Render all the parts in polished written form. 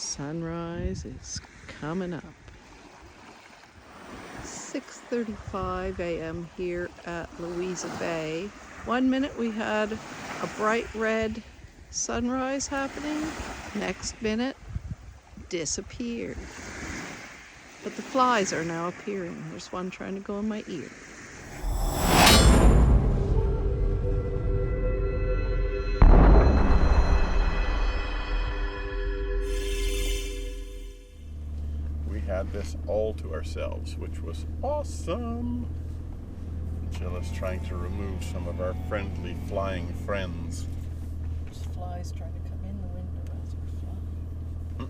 Sunrise is coming up. 6:35 a.m. here at Louisa Bay. 1 minute we had a bright red sunrise happening. Next minute, disappeared. But the flies are now appearing. There's one trying to go in my ear. Had this all to ourselves, which was awesome. Jill is trying to remove some of our friendly flying friends. There's flies trying to come in the window as we're flying.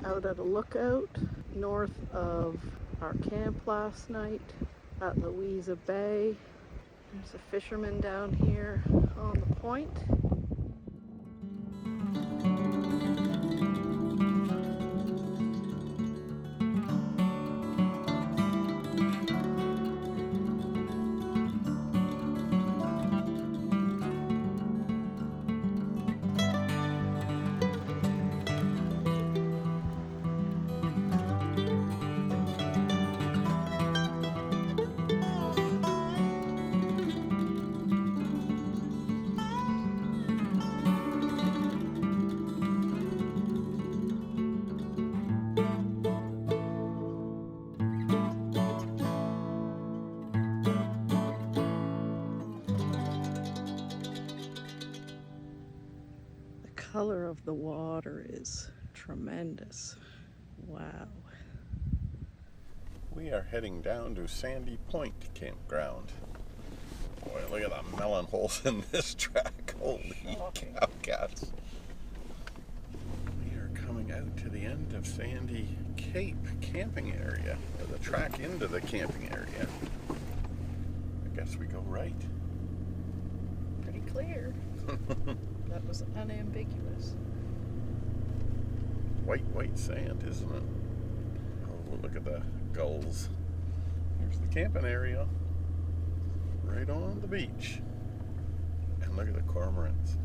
Out at a lookout north of our camp last night at Louisa Bay. There's a fisherman down here on the point. The color of the water is tremendous. Wow. We are heading down to Sandy Point Campground. Boy, look at the melon holes in this track. Holy cow cats. We are coming out to the end of Sandy Cape camping area, or the track into the camping area. I guess we go right. Pretty clear. That was unambiguous. White sand, isn't it? Oh, look at the gulls. Here's the camping area. Right on the beach. And look at the cormorants.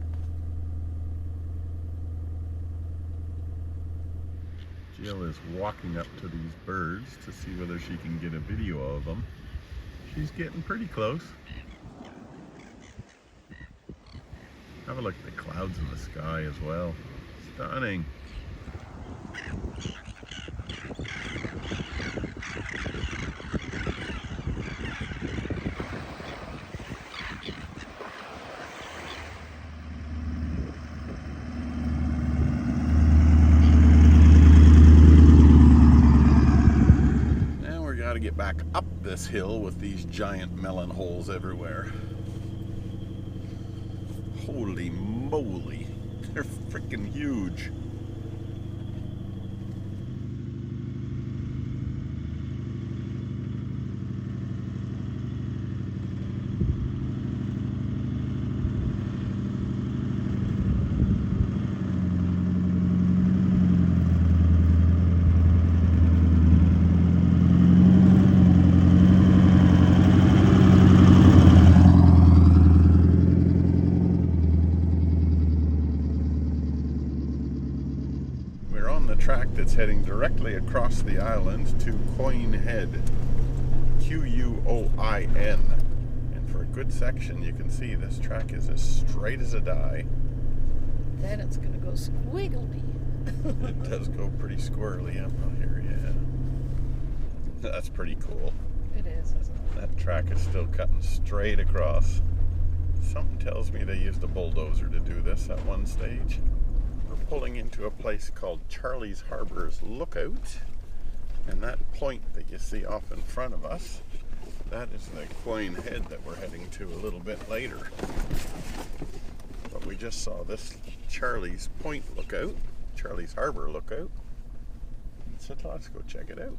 Jill is walking up to these birds to see whether she can get a video of them. She's getting pretty close. Have a look at the clouds in the sky as well. Stunning. Now we got to get back up this hill with these giant melon holes everywhere. Holy moly, they're freaking huge. Track that's heading directly across the island to Quoin Head, Quoin. And for a good section, you can see this track is as straight as a die. Then it's going to go squiggly. It does go pretty squirrely up here, yeah. That's pretty cool. It is, isn't it? That track is still cutting straight across. Something tells me they used a bulldozer to do this at one stage. Pulling into a place called Charlie's Harbour's Lookout, and that point that you see off in front of us, that is the Quoin Head that we're heading to a little bit later. But we just saw this Charlie's Point Lookout, Charlie's Harbour Lookout, so let's go check it out.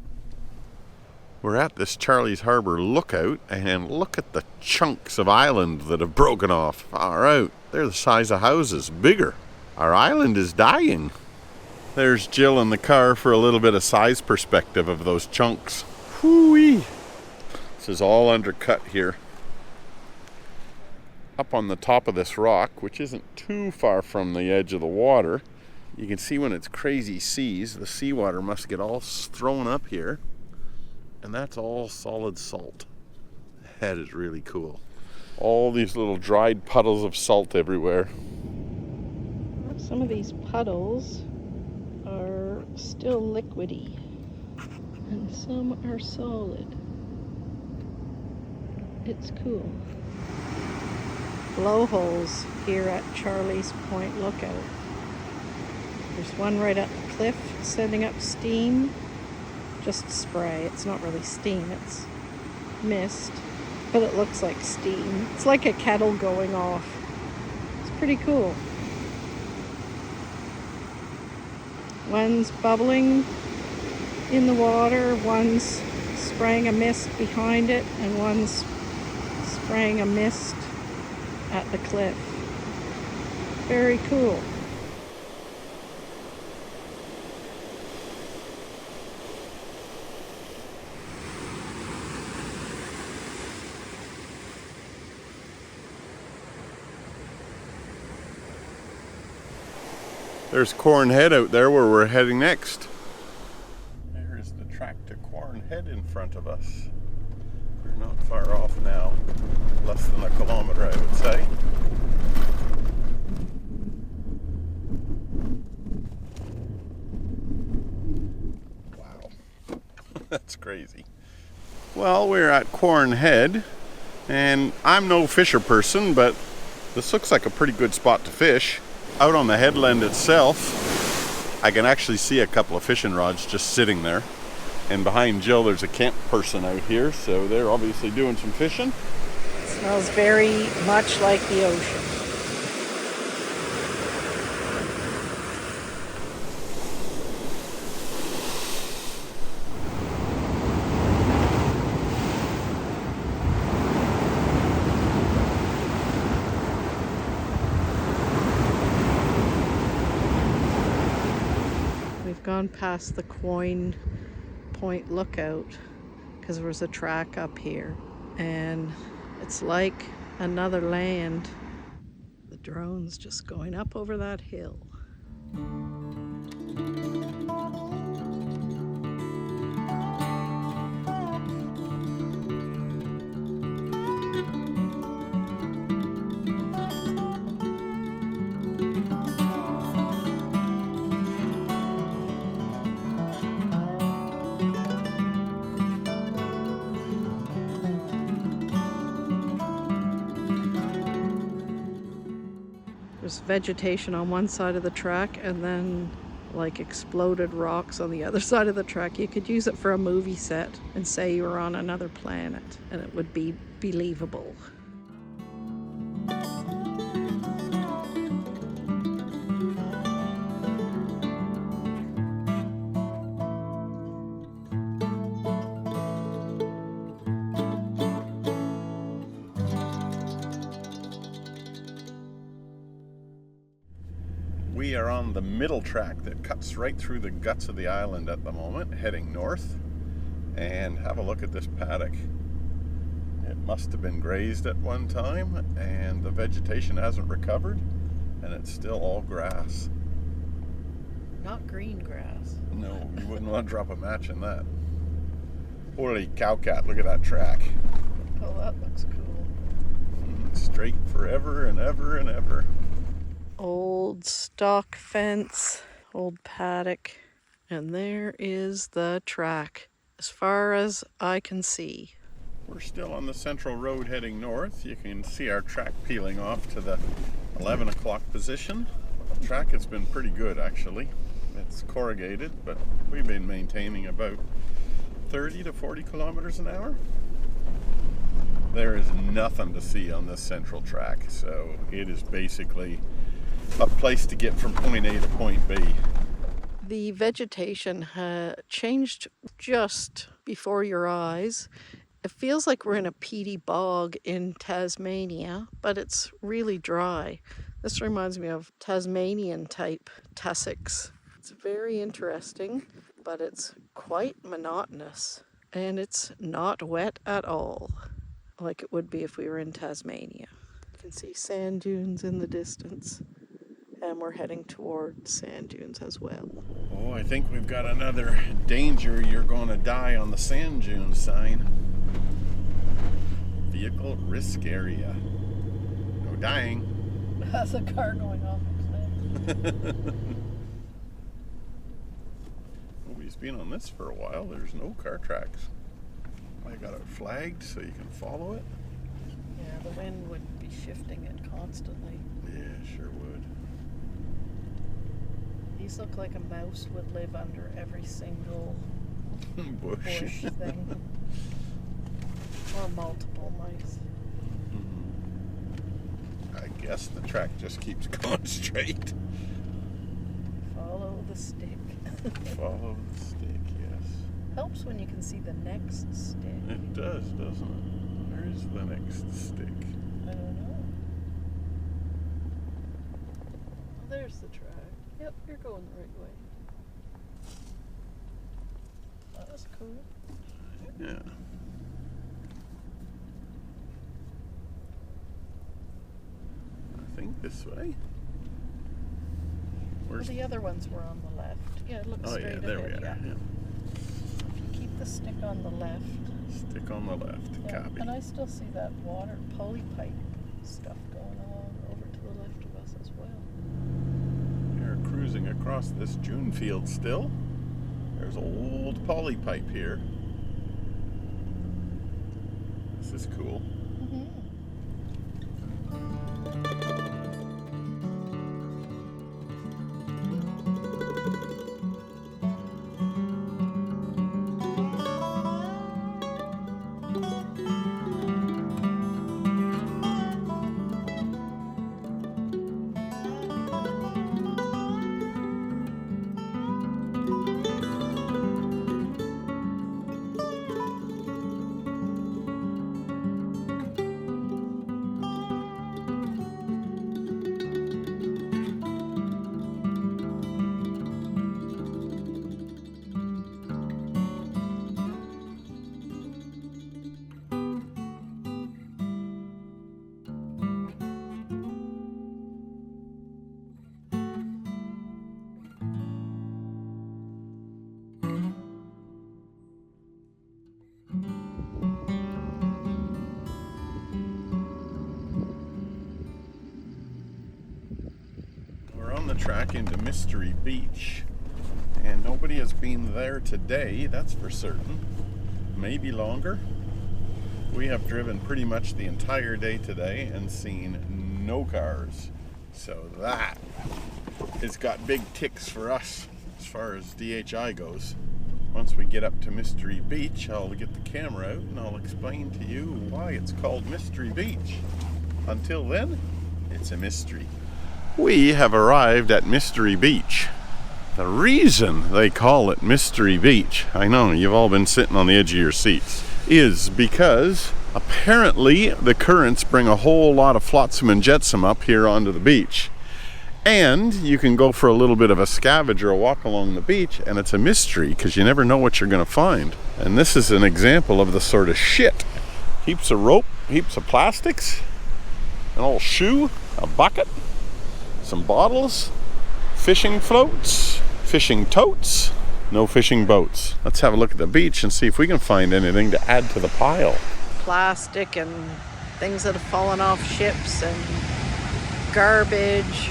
We're at this Charlie's Harbour lookout, and look at the chunks of island that have broken off. Far out. They're the size of houses, bigger. Our island is dying. There's Jill in the car for a little bit of size perspective of those chunks. Whoo-wee. This is all undercut here. Up on the top of this rock, which isn't too far from the edge of the water, you can see when it's crazy seas, the seawater must get all thrown up here. And that's all solid salt. That is really cool. All these little dried puddles of salt everywhere. Some of these puddles are still liquidy, and some are solid. It's cool. Blowholes here at Charlie's Point Lookout. There's one right at the cliff sending up steam. Just spray. It's not really steam, it's mist, but it looks like steam. It's like a kettle going off. It's pretty cool. One's bubbling in the water, one's spraying a mist behind it, and one's spraying a mist at the cliff. Very cool. There's Corn Head out there where we're heading next. There's the track to Corn Head in front of us. We're not far off now. Less than a kilometer, I would say. Wow. That's crazy. Well, we're at Corn Head, and I'm no fisher person, but this looks like a pretty good spot to fish. Out on the headland itself, I can actually see a couple of fishing rods just sitting there. And behind Jill, there's a camp person out here, so they're obviously doing some fishing. It smells very much like the ocean. Gone past the Coin Point Lookout because there was a track up here, and it's like another land. The drone's just going up over that hill. There's vegetation on one side of the track and then like exploded rocks on the other side of the track. You could use it for a movie set and say you were on another planet and it would be believable. We are on the middle track that cuts right through the guts of the island at the moment, heading north. And have a look at this paddock. It must have been grazed at one time, and the vegetation hasn't recovered, and it's still all grass. Not green grass. No, you wouldn't want to drop a match in that. Holy cow cat, look at that track. Oh, that looks cool. Straight forever and ever and ever. Old stock fence, old paddock, and there is the track as far as I can see. We're still on the central road heading north. You can see our track peeling off to the 11 o'clock position. The track has been pretty good actually. It's corrugated, but we've been maintaining about 30 to 40 kilometers an hour. There is nothing to see on this central track, so it is basically a place to get from point A to point B. The vegetation changed just before your eyes. It feels like we're in a peaty bog in Tasmania, but it's really dry. This reminds me of Tasmanian type tussocks. It's very interesting, but it's quite monotonous. And it's not wet at all, like it would be if we were in Tasmania. You can see sand dunes in the distance, and we're heading toward sand dunes as well. Oh, I think we've got another danger you're going to die on the sand dune sign. Vehicle risk area. No dying. That's a car going off a cliff. Nobody's been on this for a while. There's no car tracks. I got it flagged so you can follow it. Yeah, the wind would be shifting it constantly. Yeah, sure would. These look like a mouse would live under every single bush thing. Or multiple mice. I guess the track just keeps going straight. Follow the stick. Follow the stick, yes. Helps when you can see the next stick. It does, doesn't it? Where's the next stick? I don't know. Oh, there's the track. Yep, you're going the right way. Oh, that's cool. Yeah. I think this way. Well, the other ones were on the left. Yeah, look straight ahead. Oh yeah, there we are. Yeah. Keep the stick on the left. Stick on the left. Yeah, Copy. and I still see that water poly pipe stuff going along over to the left of us as well. We're cruising across this June field still. There's old poly pipe here. This is cool. The track into Mystery Beach, and nobody has been there today, that's for certain. Maybe longer. We have driven pretty much the entire day today and seen no cars, so that has got big ticks for us as far as DHI goes. Once we get up to Mystery Beach, I'll get the camera out and I'll explain to you why it's called Mystery Beach. Until then, it's a mystery. We have arrived at Mystery Beach. The reason they call it Mystery Beach, I know you've all been sitting on the edge of your seats, is because apparently the currents bring a whole lot of flotsam and jetsam up here onto the beach. And you can go for a little bit of a scavenge or a walk along the beach, and it's a mystery because you never know what you're going to find. And this is an example of the sort of shit. Heaps of rope, heaps of plastics, an old shoe, a bucket, some bottles, fishing floats, fishing totes, no fishing boats. Let's have a look at the beach and see if we can find anything to add to the pile. Plastic and things that have fallen off ships and garbage,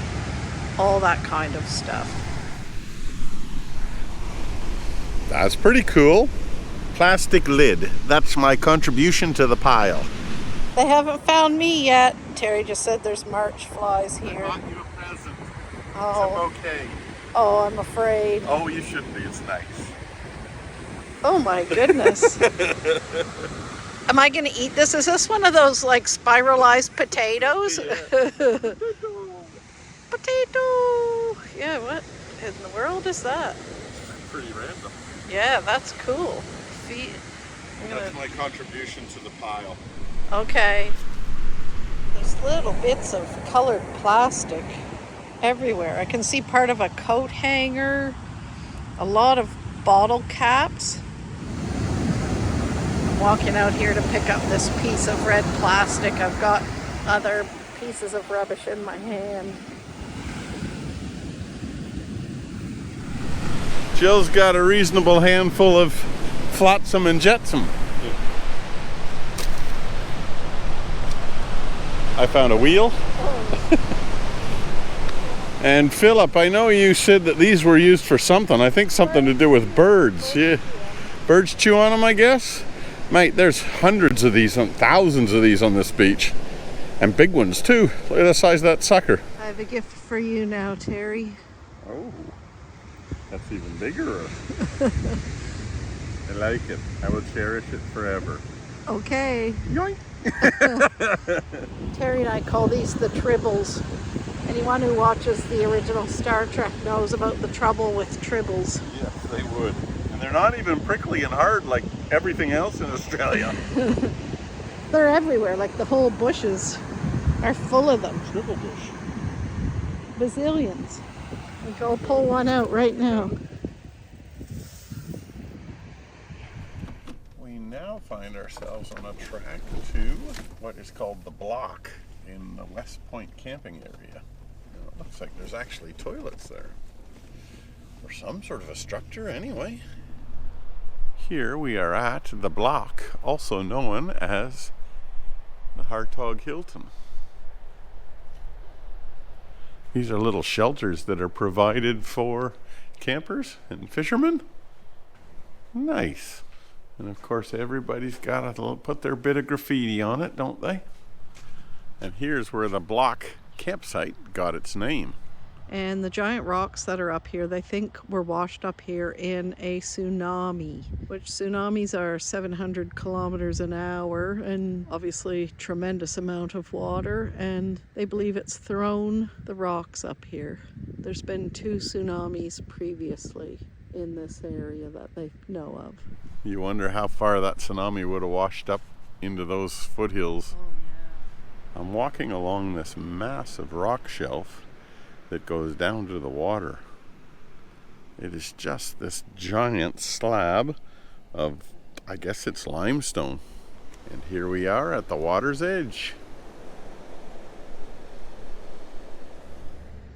all that kind of stuff. That's pretty cool. Plastic lid. That's my contribution to the pile. They haven't found me yet. Terry just said there's March flies here. I bought you a present. Oh. It's a bouquet. Oh, I'm afraid. Oh, you shouldn't be. It's nice. Oh my goodness. Am I going to eat this? Is this one of those like spiralized potatoes? Yeah. Potato. Yeah, what in the world is that? pretty random. Yeah, that's cool. Feet. That's my contribution to the pile. Okay. There's little bits of colored plastic everywhere. I can see part of a coat hanger, a lot of bottle caps. I'm walking out here to pick up this piece of red plastic. I've got other pieces of rubbish in my hand. Jill's got a reasonable handful of flotsam and jetsam. I found a wheel. And Philip, I know you said that these were used for something. I think something to do with birds. Yeah, birds chew on them, I guess. Mate, there's hundreds of these, thousands of these on this beach. And big ones too. Look at the size of that sucker. I have a gift for you now, Terry. Oh, that's even bigger. I like it. I will cherish it forever. Okay. Yoink. Terry and I call these the tribbles. Anyone who watches the original Star Trek knows about the trouble with tribbles. Yes, they would. And they're not even prickly and hard like everything else in Australia. They're everywhere, like the whole bushes are full of them. Triple bush. Bazillions. I'll go pull one out right now. We now find ourselves on a track to what is called the Block in the West Point camping area. It looks like there's actually toilets there. Or some sort of a structure anyway. Here we are at the Block, also known as the Hartog Hilton. These are little shelters that are provided for campers and fishermen. Nice. And of course everybody's got to put their bit of graffiti on it, don't they? And here's where the Block campsite got its name. And the giant rocks that are up here, they think were washed up here in a tsunami, which tsunamis are 700 kilometers an hour and obviously tremendous amount of water, and they believe it's thrown the rocks up here. There's been 2 tsunamis previously in this area that they know of. You wonder how far that tsunami would have washed up into those foothills. Oh, yeah. I'm walking along this massive rock shelf that goes down to the water. It is just this giant slab of, I guess it's limestone. And here we are at the water's edge.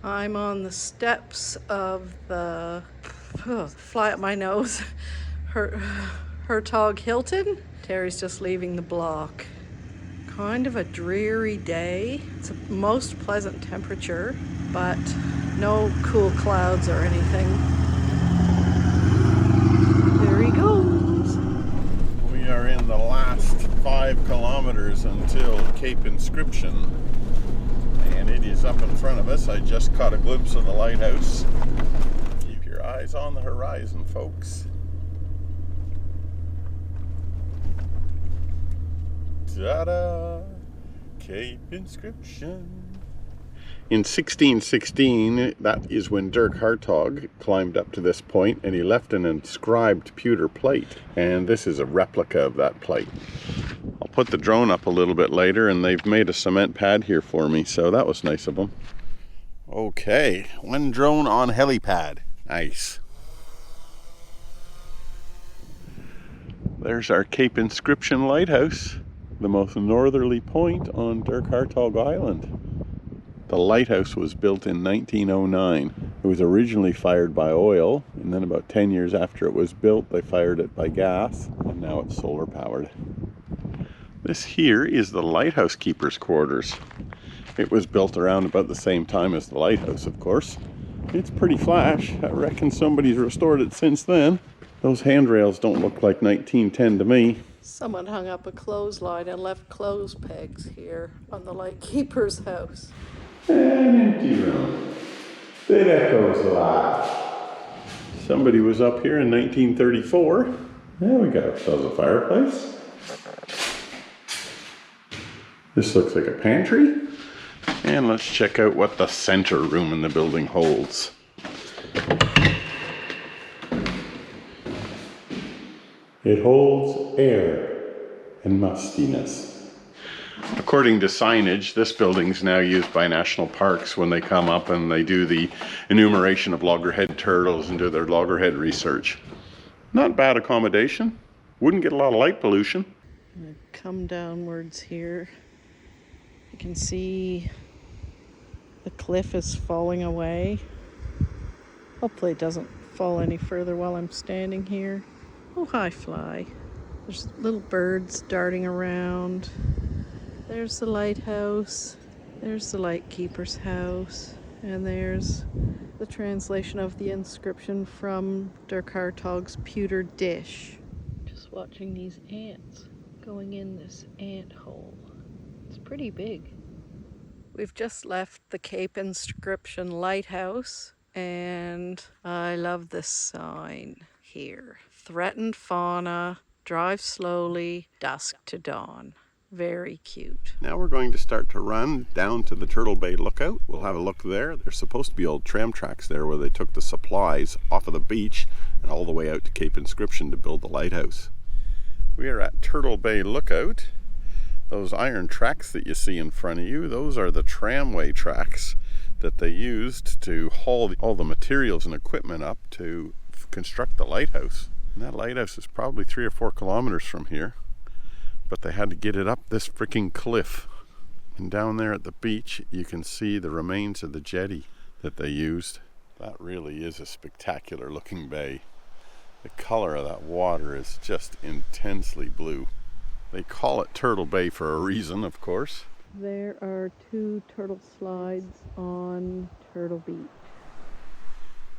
I'm on the steps of the, fly up my nose, Hartog Hilton. Terry's just leaving the Block. Kind of a dreary day. It's a most pleasant temperature, but no cool clouds or anything. There he goes. We are in the last 5 kilometers until Cape Inscription. And it is up in front of us. I just caught a glimpse of the lighthouse. Keep your eyes on the horizon, folks. Ta-da! Cape Inscription. In 1616, that is when Dirk Hartog climbed up to this point, and he left an inscribed pewter plate. And this is a replica of that plate. I'll put the drone up a little bit later, and they've made a cement pad here for me, so that was nice of them. Okay, 1 drone on helipad. Nice. There's our Cape Inscription lighthouse, the most northerly point on Dirk Hartog Island. The lighthouse was built in 1909. It was originally fired by oil, and then about 10 years after it was built, they fired it by gas, and now it's solar powered. This here is the lighthouse keeper's quarters. It was built around about the same time as the lighthouse, of course. It's pretty flash. I reckon somebody's restored it since then. Those handrails don't look like 1910 to me. Someone hung up a clothesline and left clothes pegs here on the lightkeeper's house. An empty room. It echoes a lot. Somebody was up here in 1934. There we go. There's a fireplace. This looks like a pantry. And let's check out what the center room in the building holds. It holds air and mustiness. According to signage, this building's now used by national parks when they come up and they do the enumeration of loggerhead turtles and do their loggerhead research. Not bad accommodation. Wouldn't get a lot of light pollution. I'm gonna come downwards here. You can see the cliff is falling away. Hopefully it doesn't fall any further while I'm standing here. Oh, hi, fly. There's little birds darting around. There's the lighthouse. There's the lightkeeper's house. And there's the translation of the inscription from Dirk Hartog's pewter dish. Just watching these ants going in this ant hole. It's pretty big. We've just left the Cape Inscription Lighthouse, and I love this sign here. Threatened fauna, drive slowly, dusk to dawn. Very cute. Now we're going to start to run down to the Turtle Bay Lookout. We'll have a look there. There's supposed to be old tram tracks there where they took the supplies off of the beach and all the way out to Cape Inscription to build the lighthouse. We are at Turtle Bay Lookout. Those iron tracks that you see in front of you, those are the tramway tracks that they used to haul all the materials and equipment up to construct the lighthouse. And that lighthouse is probably 3 or 4 kilometers from here. But they had to get it up this freaking cliff. And down there at the beach, you can see the remains of the jetty that they used. That really is a spectacular looking bay. The color of that water is just intensely blue. They call it Turtle Bay for a reason, of course. There are 2 turtle slides on Turtle Beach.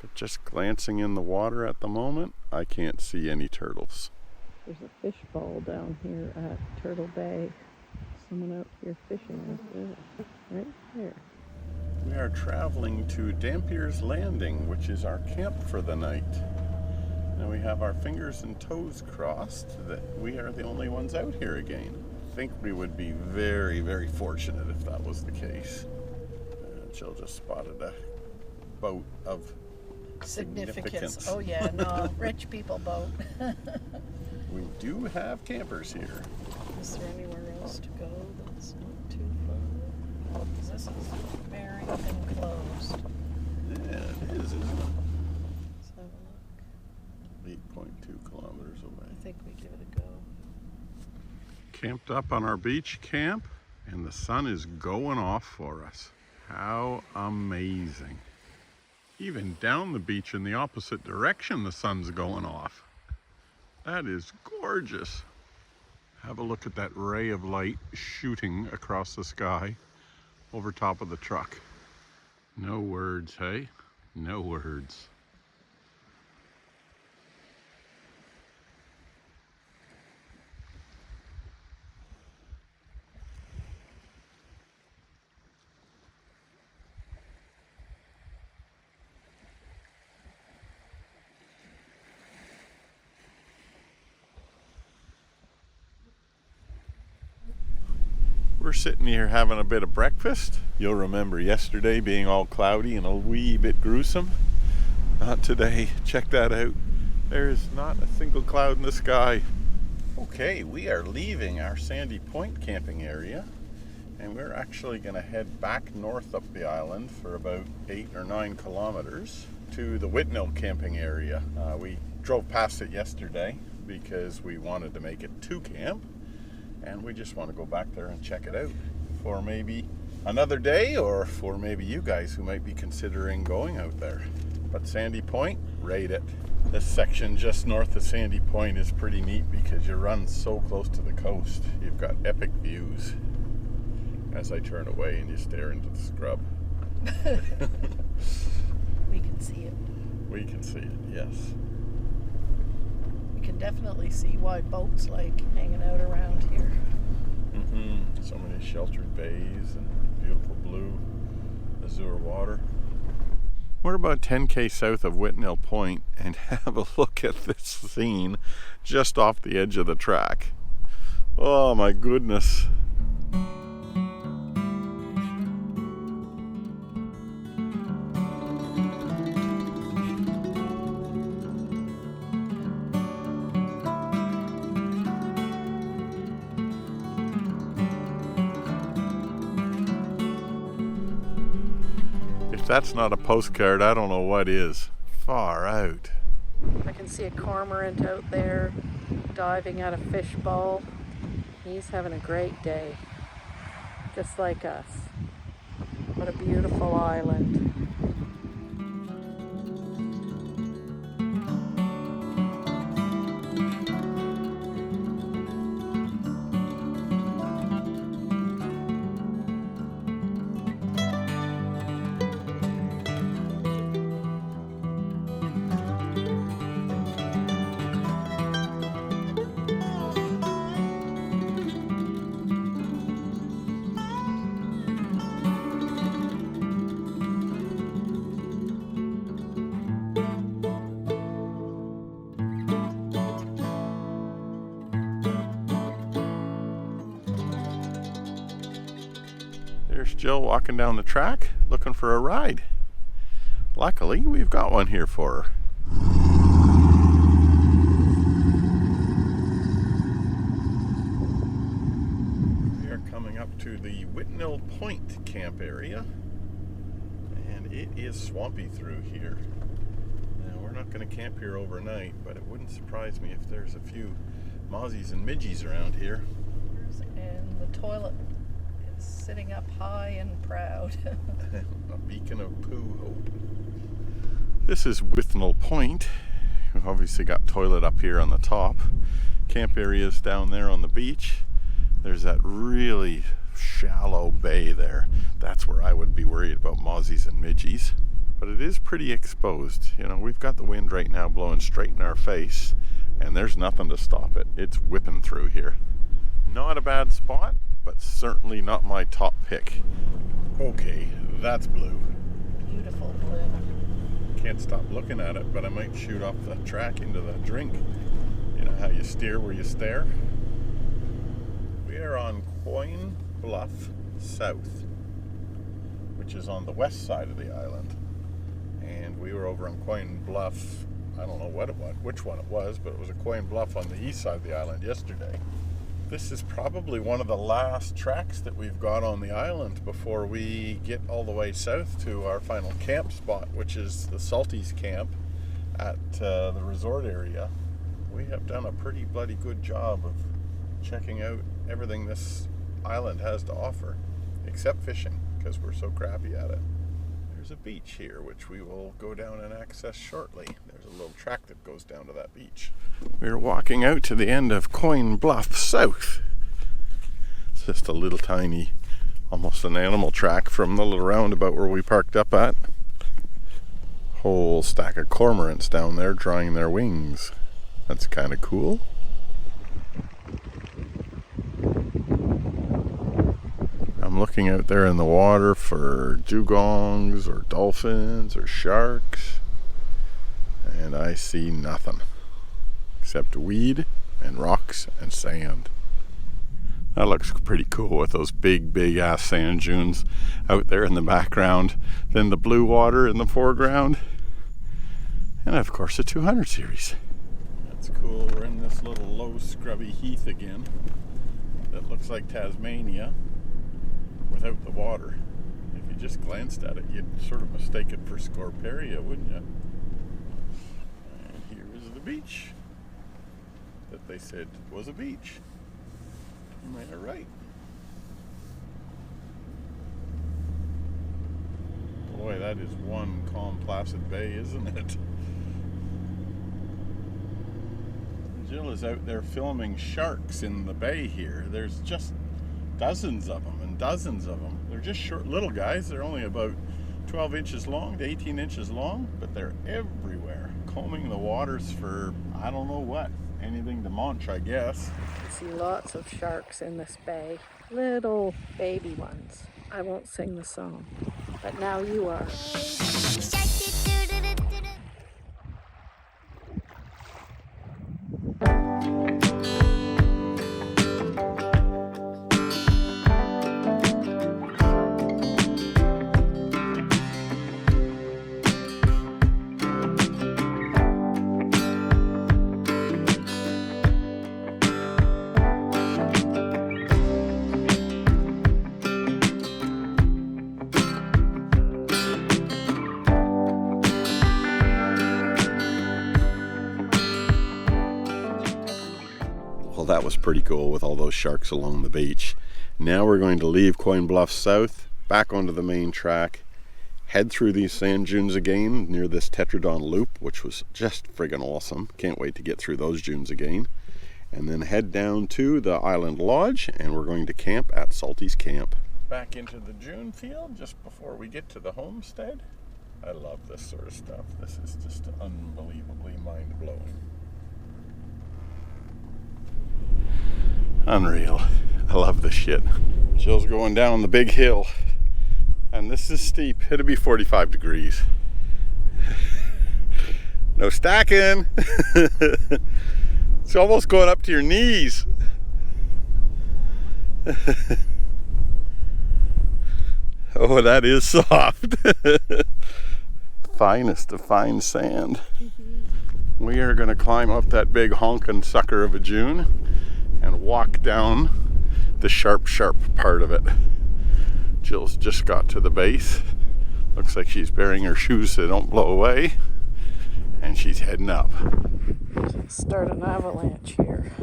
But just glancing in the water at the moment, I can't see any turtles. There's a fish bowl down here at Turtle Bay. Someone out here fishing right there. We are traveling to Dampier's Landing, which is our camp for the night. Now we have our fingers and toes crossed that we are the only ones out here again. I think we would be very, very fortunate if that was the case. Jill just spotted a boat of significance. Oh yeah, no, rich people boat. We do have campers here. Is there anywhere else to go that's not too far? Oh, this is very enclosed. Yeah, it is, isn't it? Let's have a look. 8.2 kilometers away. I think we give it a go. Camped up on our beach camp, and the sun is going off for us. How amazing. Even down the beach in the opposite direction, the sun's going off. That is gorgeous. Have a look at that ray of light shooting across the sky over top of the truck. No words, hey? No words. We're sitting here having a bit of breakfast. You'll remember yesterday being all cloudy and a wee bit gruesome. Not today. Check that out. There is not a single cloud in the sky. Okay, we are leaving our Sandy Point camping area, and we're actually going to head back north up the island for about 8 or 9 kilometers to the Whitnell camping area. We drove past it yesterday because we wanted to make it to camp. And we just want to go back there and check it out for maybe another day, or for maybe you guys who might be considering going out there. But Sandy Point, rate it. This section just north of Sandy Point is pretty neat because you run so close to the coast. You've got epic views. As I turn away and you stare into the scrub. We can see it. We can see it, yes. You can definitely see why boats like hanging out around here. So many sheltered bays and beautiful blue azure water. We're about 10k south of Whitnell Point, and have a look at this scene just off the edge of the track. Oh my goodness. If that's not a postcard, I don't know what is. Far out. I can see a cormorant out there diving at a fish bowl. He's having a great day, just like us. What a beautiful island. There's Jill walking down the track looking for a ride. Luckily, we've got one here for her. We are coming up to the Whitnell Point camp area, and it is swampy through here. Now, we're not going to camp here overnight, but it wouldn't surprise me if there's a few mozzies and midgies around here. And the toilet is sitting up high and proud. A beacon of poo hope. This is Whitnell Point. We've obviously got toilet up here on the top. Camp areas down there on the beach. There's that really shallow bay there. That's where I would be worried about mozzies and midgies. But it is pretty exposed. You know, we've got the wind right now blowing straight in our face, and there's nothing to stop it. It's whipping through here. Not a bad spot, but certainly not my top pick. Okay, that's blue. Beautiful blue. Can't stop looking at it, but I might shoot off the track into the drink. You know how you steer where you stare? We are on Coin Bluff South, which is on the west side of the island. And we were over on Coin Bluff, I don't know which one it was, but it was a Coin Bluff on the east side of the island yesterday. This is probably one of the last tracks that we've got on the island before we get all the way south to our final camp spot, which is the Salties camp at the resort area. We have done a pretty bloody good job of checking out everything this island has to offer, except fishing, because we're so crappy at it. There's a beach here, which we will go down and access shortly. There's a little track that goes down to that beach. We're walking out to the end of Coin Bluff South. It's just a little tiny, almost an animal track from the little roundabout where we parked up at. Whole stack of cormorants down there drying their wings. That's kind of cool. I'm looking out there in the water for dugongs or dolphins or sharks, and I see nothing except weed and rocks and sand. That looks pretty cool with those big ass sand dunes out there in the background, then the blue water in the foreground, and of course the 200 series. That's cool. We're in this little low scrubby heath again that looks like Tasmania without the water. If you just glanced at it, you'd sort of mistake it for Scorperia, wouldn't you? And here is the beach that they said was a beach. Am I right? Boy, that is one calm, placid bay, isn't it? Jill is out there filming sharks in the bay here. There's just dozens of them and dozens of them. They're just short little guys. They're only about 12 inches long to 18 inches long, but they're everywhere, combing the waters for I don't know what. Anything to munch, I guess. I see lots of sharks in this bay. Little baby ones. I won't sing the song, but now you are. that was pretty cool with all those sharks along the beach. Now we're going to leave Coin Bluff south, back onto the main track, head through these sand dunes again near this Tetradon loop, which was just friggin' awesome. Can't wait to get through those dunes again. And then head down to the Island Lodge, and we're going to camp at Salty's Camp. Back into the dune field just before we get to the homestead. I love this sort of stuff. This is just unbelievably mind-blowing. Unreal. I love this shit. Jill's going down the big hill, and this is steep. It'll be 45 degrees. No stacking. It's almost going up to your knees. Oh, that is soft. Finest of fine sand. We are going to climb up that big honkin' sucker of a dune and walk down the sharp part of it. Jill's just got to the base. Looks like she's burying her shoes so they don't blow away. And she's heading up. Start an avalanche here.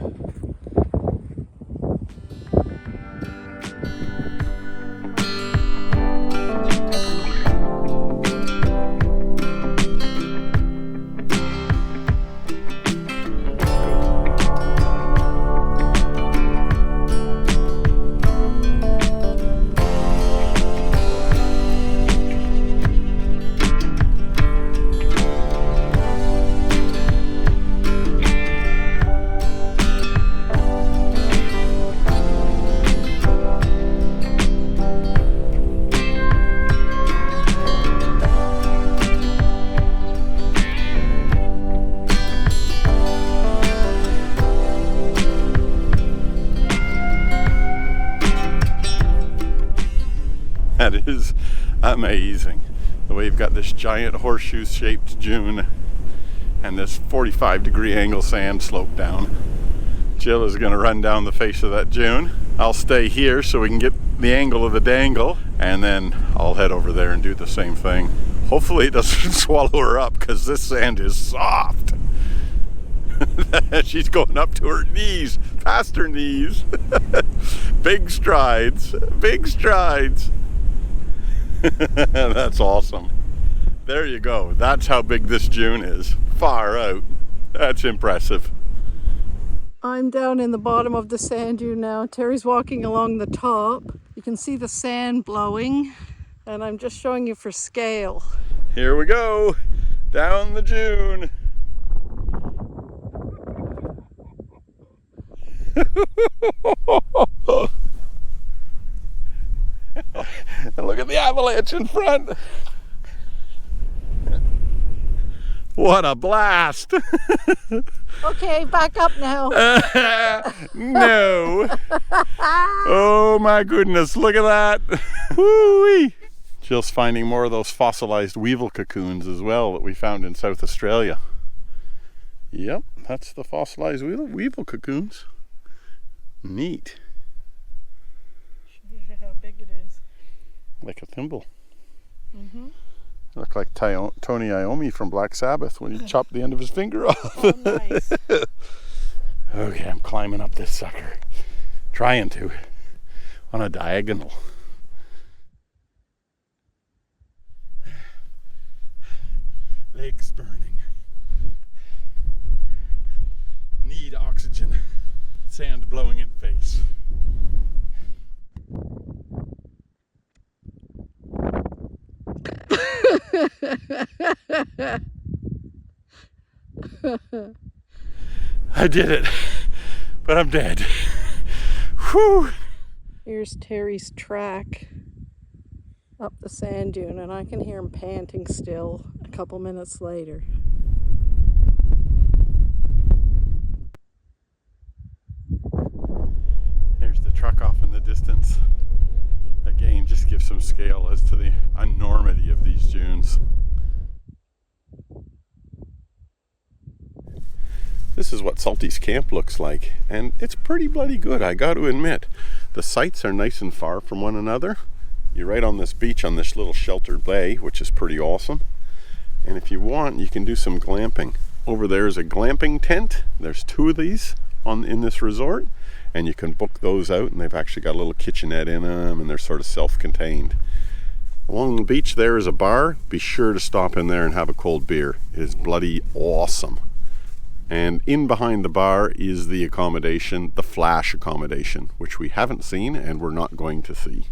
That is amazing. The way you've got this giant horseshoe shaped dune and this 45-degree angle sand slope down. Jill is going to run down the face of that dune. I'll stay here so we can get the angle of the dangle, and then I'll head over there and do the same thing. Hopefully it doesn't swallow her up, because this sand is soft. She's going up to her knees, past her knees. Big strides, big strides. That's awesome. There you go. That's how big this dune is. Far out. That's impressive. I'm down in the bottom of the sand dune now. Terry's walking along the top. You can see the sand blowing, and I'm just showing you for scale. Here we go. Down the dune. And look at the avalanche in front. What a blast. Okay, back up now. No. Oh my goodness, look at that. Woo-wee. Jill's finding more of those fossilized weevil cocoons as well that we found in South Australia. Yep, that's the fossilized weevil cocoons. Neat. Shows you how big it is. Like a thimble. Mm-hmm. Look like Tony Iommi from Black Sabbath when he chopped the end of his finger off. Oh, nice. Okay, I'm climbing up this sucker. Trying to. On a diagonal. Legs burning. Need oxygen. Sand blowing in face. I did it, but I'm dead. Whew. Here's Terry's track up the sand dune, and I can hear him panting still a couple minutes later. Here's the truck off in the distance. Again, just give some scale as to the enormity of these dunes. This is what Salty's Camp looks like, and it's pretty bloody good, I got to admit. The sites are nice and far from one another. You're right on this beach on this little sheltered bay, which is pretty awesome. And if you want, you can do some glamping. Over there is a glamping tent. There's two of these in this resort, and you can book those out, and they've actually got a little kitchenette in them, and they're sort of self-contained. Along the beach there is a bar. Be sure to stop in there and have a cold beer. It is bloody awesome. And in behind the bar is the accommodation, the Flash accommodation, which we haven't seen and we're not going to see.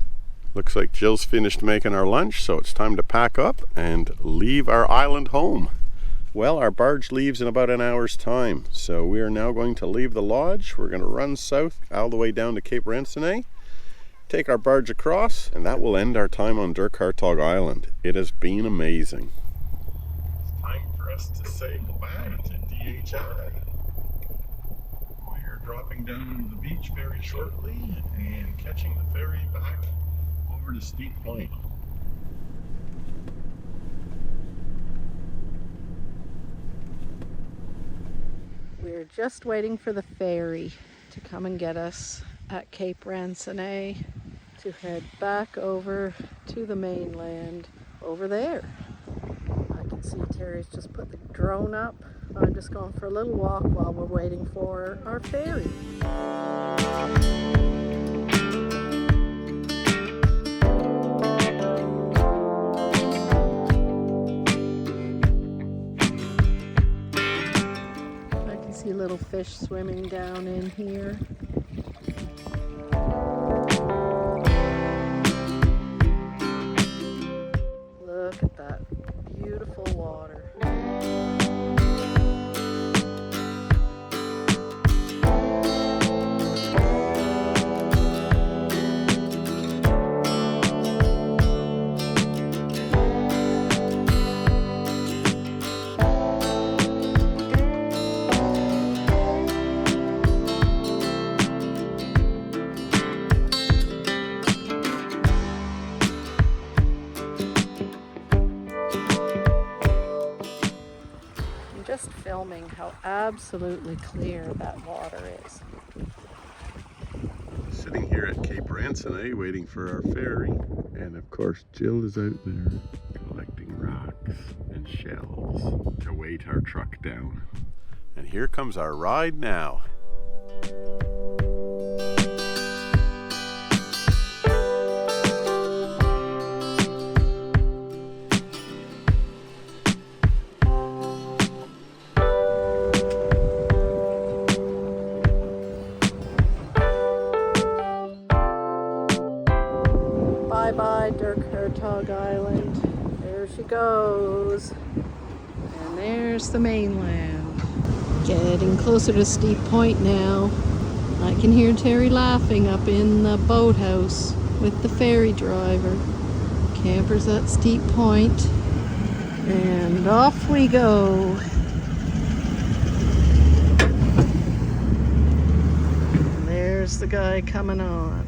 Looks like Jill's finished making our lunch, so it's time to pack up and leave our island home. Well, our barge leaves in about an hour's time, so we are now going to leave the lodge. We're going to run south all the way down to Cape Ransonnet, take our barge across, and that will end our time on Dirk Hartog Island. It has been amazing. It's time for us to say goodbye to DHI. We are dropping down to the beach very shortly and catching the ferry back over to Steep Point. We're just waiting for the ferry to come and get us at Cape Ransonnet to head back over to the mainland over there. I can see Terry's just put the drone up. I'm just going for a little walk while we're waiting for our ferry. See little fish swimming down in here. Look at that beautiful water. Just filming how absolutely clear that water is. Sitting here at Cape Ransonnet waiting for our ferry, and of course Jill is out there collecting rocks and shells to weight our truck down. And here comes our ride now. Bye-bye, Dirk Hartog Island. There she goes. And there's the mainland. Getting closer to Steep Point now. I can hear Terry laughing up in the boathouse with the ferry driver. Campers at Steep Point. And off we go. And there's the guy coming on.